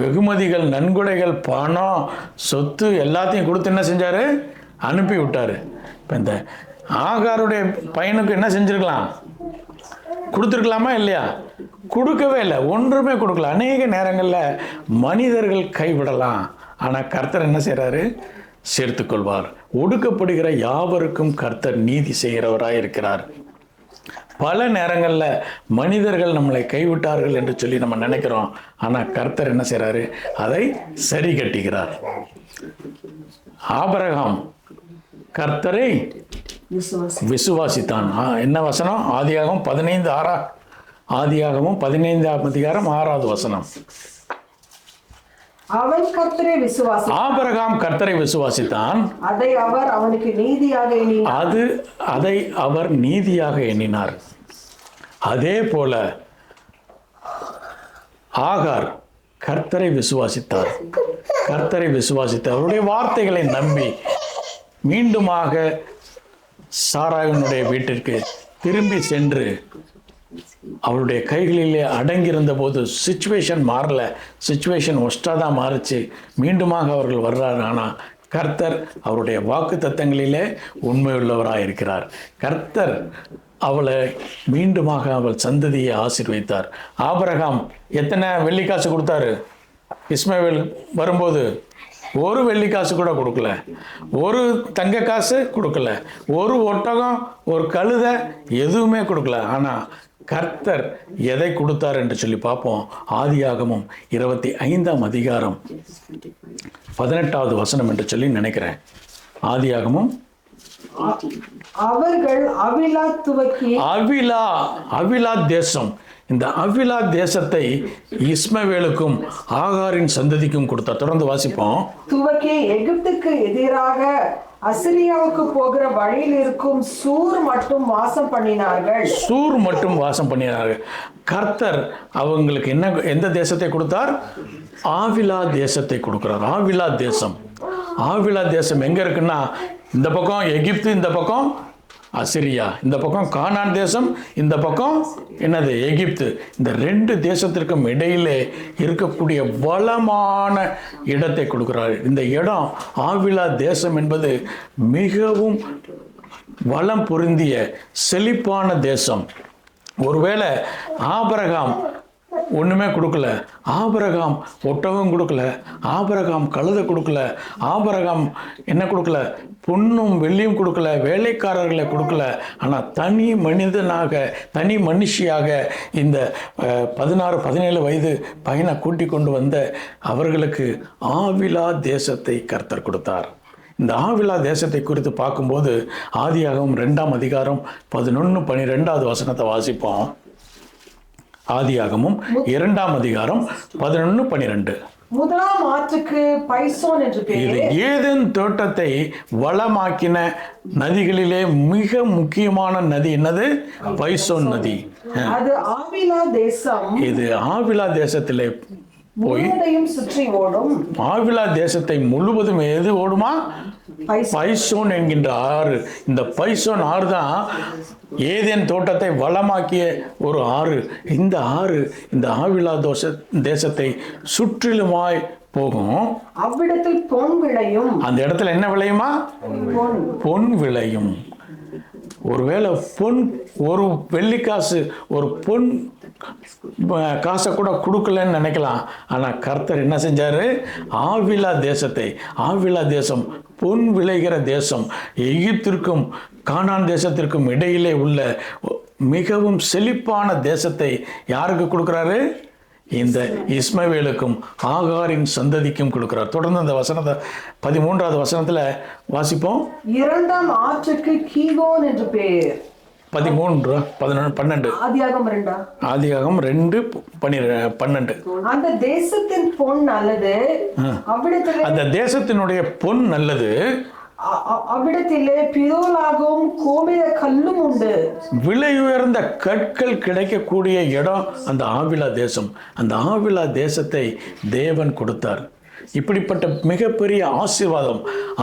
வெகுமதிகள், நன்கொடைகள், பணம், சொத்து எல்லாத்தையும் கொடுத்து என்ன செஞ்சாரு? அனுப்பி விட்டாரு. இப்ப இந்த ஆகாருடைய பையனுக்கு என்ன செஞ்சிருக்கலாம்? கொடுத்துருக்கலாமா இல்லையா? கொடுக்கவே இல்லை, ஒன்றுமே கொடுக்கல. அநேக நேரங்களில் மனிதர்கள் கைவிடலாம், ஆனால் கர்த்தர் என்ன செய்கிறாரு? சேர்த்துக்கொள்வார். ஒடுக்கப்படுகிற யாவருக்கும் கர்த்தர் நீதி செய்கிறவராக இருக்கிறார். பல நேரங்களில் மனிதர்கள் நம்மளை கைவிட்டார்கள் என்று சொல்லி நம்ம நினைக்கிறோம், ஆனால் கர்த்தர் என்ன செய்கிறாரு? அதை சரி கட்டுகிறார். ஆபிரகாம் கர்த்தரை விசுவாசித்தான். என்ன வசனம்? ஆதியாகமம் 15:6. ஆதியாகமம் 15:6 வசனம். அவன் கர்த்தரை விசுவாசித்தான். ஆபிரகாம் கர்த்தரை விசுவாசித்தான். அதை அவர் அவனுக்கு நீதியாக எண்ணினார். அதை அவர் நீதியாக எண்ணினார். அதே போல ஆகார் கர்த்தரை விசுவாசித்தார். அவருடைய வார்த்தைகளை நம்பி மீண்டுமாக சாராயினுடைய வீட்டிற்கு திரும்பி சென்று அவருடைய கைகளிலே அடங்கியிருந்த போது சிச்சுவேஷன் மாறல, சிச்சுவேஷன் ஒஸ்டாக தான் மாறுச்சு. மீண்டுமாக அவர்கள் வர்றார். ஆனால் கர்த்தர் அவருடைய வாக்கு தத்தங்களிலே உண்மையுள்ளவராக இருக்கிறார். கர்த்தர் அவளை மீண்டுமாக அவள் சந்ததியை ஆசீர்வதித்தார். ஆபிரகாம் எத்தனை வெள்ளிக்காசு கொடுத்தாரு? இஸ்மவேல் வரும்போது ஒரு வெள்ளி காசு கூட கொடுக்கல, ஒரு தங்க காசு கொடுக்கல, ஒரு ஒட்டகம், ஒரு கழுதை, எதுவுமே கொடுக்கல. ஆனால் கர்த்தர் எதை கொடுத்தார் என்று சொல்லி பார்ப்போம். ஆதியாகமம் 25ஆம் அதிகாரம் 18வது வசனம் என்று சொல்லி நினைக்கிறேன். ஆதியாகமம் அவர்கள் அவிலா துவக்கி அவிலா தேசம், இந்த அவிலா தேசத்தை இஸ்மவேலுக்கும் ஆகாரின் சந்ததிக்கும் கொடுத்தார். தொடர்ந்து வாசிப்போம். துவக்கி எகிப்துக்கு எதிராக அசிரியாவுக்கு போகிற வழியில் இருக்கும் சூர் மட்டும் வாசம் பண்ணினார்கள். கர்த்தர் அவங்களுக்கு எந்த தேசத்தை கொடுத்தார்? ஆவிலா தேசத்தை கொடுக்கிறார். ஆவிலா தேசம் எங்க இருக்குன்னா, இந்த பக்கம் எகிப்து, இந்த பக்கம் அசிரியா, இந்த பக்கம் கானான் தேசம், இந்த பக்கம் என்னது எகிப்து. இந்த 2 தேசத்திற்கும் இடையிலே இருக்கக்கூடிய வளமான இடத்தை கொடுக்கிறார். இந்த இடம் ஆவிலா தேசம் என்பது மிகவும் வளம் பொருந்திய செழிப்பான தேசம். ஒருவேளை ஆபிரகாம் ஒன்றுமே கொடுக்கல, ஆபிரகாம் ஒட்டகம் கொடுக்கல, ஆபிரகாம் கழுதை கொடுக்கல, ஆபிரகாம் என்ன கொடுக்கல, பொன்னும் வெள்ளியும் கொடுக்கல, வேலைக்காரர்களை கொடுக்கல. ஆனால் தனி மனுஷியாக இந்த 16-17 வயது பையனை கூட்டி கொண்டு வந்த அவர்களுக்கு ஆவிலா தேசத்தை கர்த்தர் கொடுத்தார். இந்த ஆவிலா தேசத்தை குறித்து பார்க்கும்போது ஆதியாகமம் 2ஆம் அதிகாரம் 11-12வது வசனத்தை வாசிப்போம். ஆதியாகமம் 2ஆம் அதிகாரம் 11-12. முதலாம் ஆற்றுக்கு பைசோன் என்று பெயர். ஏதேன் தோட்டத்தை வளமாக்கின நதிகளிலே மிக முக்கியமான நதி என்னது? பைசோன் நதி. அது ஆவிலா தேசம். இது ஆவிலா தேசத்திலே போய் சுற்றி ஓடும். ஆவிலா தேசத்தை முழுவதும் எது ஓடுமா? பைசோன் என்கின்ற ஆறு. இந்த பைசோன் ஆறு தான் ஏதேன் தோட்டத்தை வளமாக்கிய ஒரு ஆறு. இந்த ஆறு இந்த ஆவிலா தேசத்தை சுற்றிலுமாய் போகும். அவ்விடத்தில் பொன் விளையும். அந்த இடத்துல என்ன விளையுமா? பொன் விளையும். ஒருவேளை பொன், ஒரு வெள்ளிக்காசு, ஒரு பொன் காசை கூட கொடுக்கலன்னு நினைக்கலாம். ஆனால் கர்த்தர் என்ன செஞ்சாரு? ஆவிலா தேசம் பொன் விளைகிற தேசம், எகிப்திற்கும் கானான் தேசத்திற்கும் இடையிலே உள்ள மிகவும் செழிப்பான தேசத்தை யாருக்கு கொடுக்குறாரு? இந்த இஸ்மவேலுக்கும் ஆகாரின் சந்ததிக்கும் கொடுக்கிறார். தொடர்ந்து அந்த வசனத்தை 13வது வசனத்துல வாசிப்போம். 2ஆம் ஆற்றுக்கு கீகோன் என்று பெயர். 13-12. ஆதியாகமம் 2:12. அந்த தேசத்தின் பொன் நல்லது, அந்த தேசத்தினுடைய பொன் நல்லது, அவ்விடத்திலே பிரோலாகவும் கோமேத கல்லும் உண்டு. விலை உயர்ந்த கற்கள் கிடைக்கக்கூடிய இடம் அந்த ஆவிலா தேசம். அந்த ஆவிலா தேசத்தை தேவன் கொடுத்தார். இப்படிப்பட்ட மிகப்பெரிய ஆசீர்வாதம்,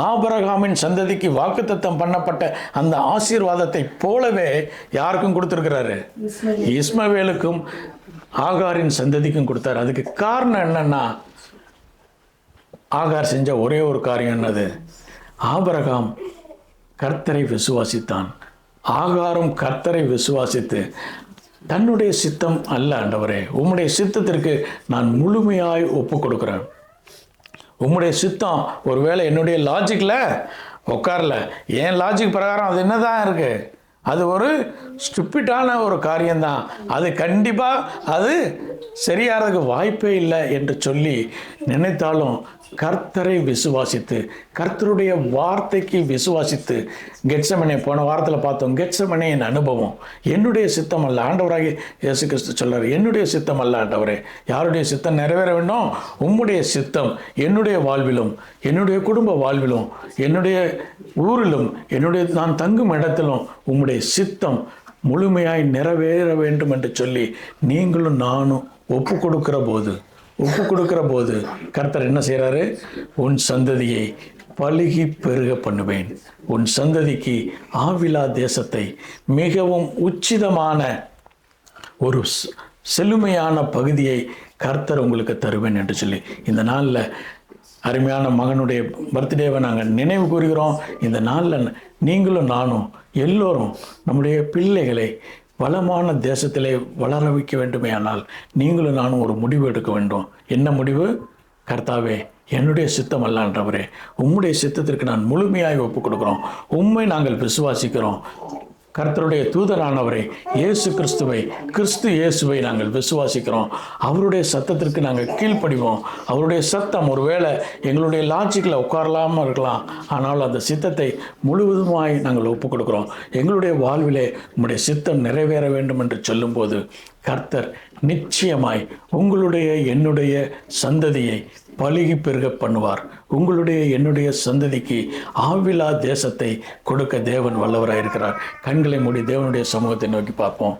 ஆபிரகாமின் சந்ததிக்கு வாக்குத்தத்தம் பண்ணப்பட்ட அந்த ஆசீர்வாதத்தை போலவே யாருக்கும் கொடுத்திருக்கிறாரு? இஸ்மவேலுக்கும் ஆகாரின் சந்ததிக்கும் கொடுத்தாரு. அதுக்கு காரணம் என்னன்னா, ஆகார் செஞ்ச ஒரே ஒரு காரியம் என்னது? ஆபிரகாம் கர்த்தரை விசுவாசித்தான். ஆகாரும் கர்த்தரை விசுவாசித்து, தன்னுடைய சித்தம் அல்ல ஆண்டவரே, உம்முடைய சித்தத்திற்கு நான் முழுமையாய் ஒப்பு கொடுக்கிறேன். உம்முடைய சித்தம் ஒருவேளை என்னுடைய லாஜிக்கில் உட்காரல, என் லாஜிக் பிரகாரம் அது என்னதான் இருக்கு, அது ஒரு ஸ்டூபிடான ஒரு காரியம்தான், அது கண்டிப்பாக அது சரியாகிறதுக்கு வாய்ப்பே இல்லை என்று சொல்லி நினைத்தாலும் கர்த்தரை விசுவாசித்து, கர்த்தருடைய வார்த்தைக்கு விசுவாசித்து, கெத்செமனே போன வாரத்தில் பார்த்தோம். கெத்செமனேயின் அனுபவம், என்னுடைய சித்தம் அல்ல, ஆண்டவராகி இயேசு கிறிஸ்து சொல்றார், என்னுடைய சித்தம் அல்ல ஆண்டவரே, யாருடைய சித்தம் நிறைவேற வேண்டும்? உம்முடைய சித்தம் என்னுடைய வாழ்விலும், என்னுடைய குடும்ப வாழ்விலும், என்னுடைய ஊரிலும், நான் தங்கும் இடத்திலும் உம்முடைய சித்தம் முழுமையாய் நிறைவேற வேண்டும் என்று சொல்லி நீங்களும் நானும் ஒப்பு கொடுக்கிற போது கர்த்தர் என்ன செய்கிறாரு? உன் சந்ததியை பலுகி பெருக பண்ணுவேன், உன் சந்ததிக்கு ஆவிலா தேசத்தை, மிகவும் உச்சிதமான ஒரு செழுமையான பகுதியை கர்த்தர் உங்களுக்கு தருவேன் என்று சொல்லி இந்த நாளில் அருமையான மகனுடைய பர்த்டேவை நாங்கள் நினைவு கூறுகிறோம். இந்த நாளில் நீங்களும் நானும் எல்லோரும் நம்முடைய பிள்ளைகளை வளமான தேசத்திலே வளர வைக்க வேண்டுமே ஆனால் நீங்களும் நானும் ஒரு முடிவு எடுக்க வேண்டும். என்ன முடிவு? கர்த்தாவே, என்னுடைய சித்தம் அல்லன்றவரே, உம்முடைய சித்தத்திற்கு நான் முழுமையாய் ஒப்புக் கொடுக்கிறோம். உம்மை நாங்கள் விசுவாசிக்கிறோம். கர்த்தருடைய தூதரானவரை இயேசு கிறிஸ்துவை, கிறிஸ்து இயேசுவை நாங்கள் விசுவாசிக்கிறோம். அவருடைய சத்தத்திற்கு நாங்கள் கீழ்ப்படிவோம். அவருடைய சத்தம் ஒருவேளை எங்களுடைய லாஜிக்கில் உட்காரலாமல் இருக்கலாம், ஆனால் அந்த சித்தத்தை முழுவதுமாய் நாங்கள் ஒப்புக் கொடுக்கிறோம். எங்களுடைய வாழ்விலே உம்முடைய சித்தம் நிறைவேற வேண்டும் என்று சொல்லும்போது கர்த்தர் நிச்சயமாய் உங்களுடைய என்னுடைய சந்ததியை பலுகி பெருக பண்ணுவார். உங்களுடைய என்னுடைய சந்ததிக்கு ஆவிலா தேசத்தை கொடுக்க தேவன் வல்லவராயிருக்கிறார். கண்களை மூடி தேவனுடைய சமூகத்தை நோக்கி பார்ப்போம்.